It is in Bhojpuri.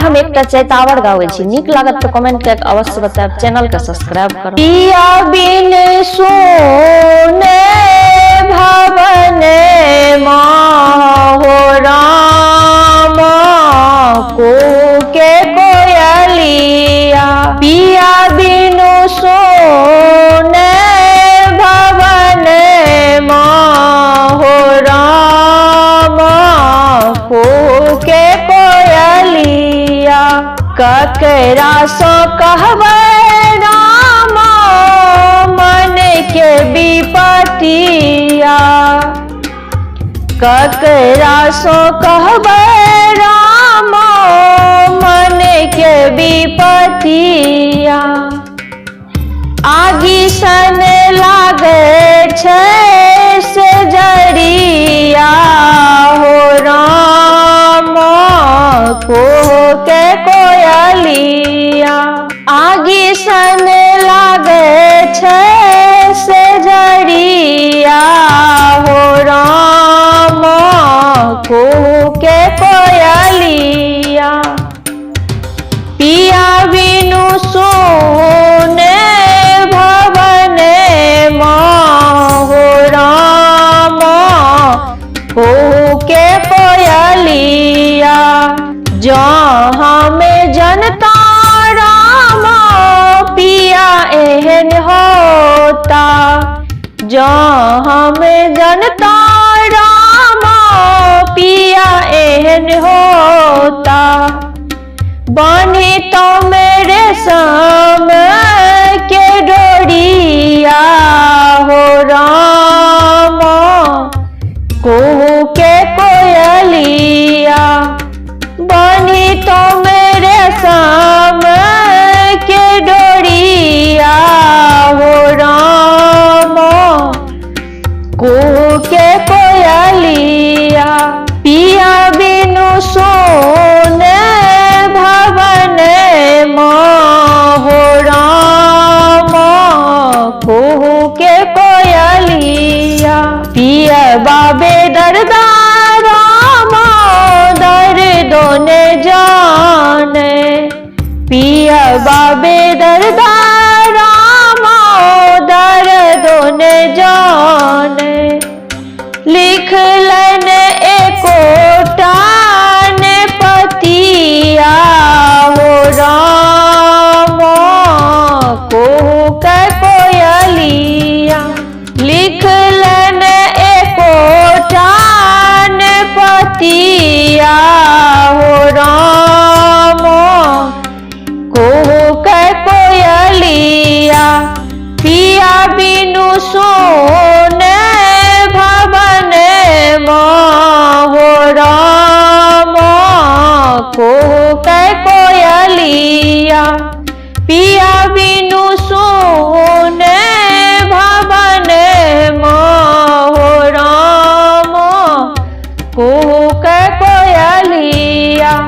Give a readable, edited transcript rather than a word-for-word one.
हम एक चैतावर गावे छी, नीक लागत तो कमेंट करके अवश्य बताएब, चैनल के सब्सक्राइब करो। पिया बिन सोने भवन हो राम को के कोयलिया, पिया बिनु सोने भवन हो राम को के कोयलिया, ककरा सो कहबै राम मन के विपतिया, ककरा सो कहबै राम मन के विपतिया, आगि सन लागे छै से जरिया हो राम को के कोयलिया, आगि सन लागे छै से जरिया हो राम को के कोयलिया, पिया बिनु सोने भवन हो राम को के कोयलिया, जहाँ में जनता राम पिया एहन होता, जहाँ में जनता राम पिया एहन होता, बानी तो मेरे साम के डोरिया हो राम को के कोयलिया, बानी तो मेरे साम के डोरिया हो राम को के कोयलिया, पिया बिनु सोने भवन हो राम को के कोयलिया, पिया बाबे दरदा राम दर्दो ने जाने, पिया बाबे दरदा राम दर्दो ने जाने, लिख लन एकोटा ने पतिया हो राम को के कोयलिया, लिख लन एकोटा ने पतिया हो राम को के कोयलिया, पिया बिनु सोने भवन हो राम को के कोयलिया, पिया बिनु सो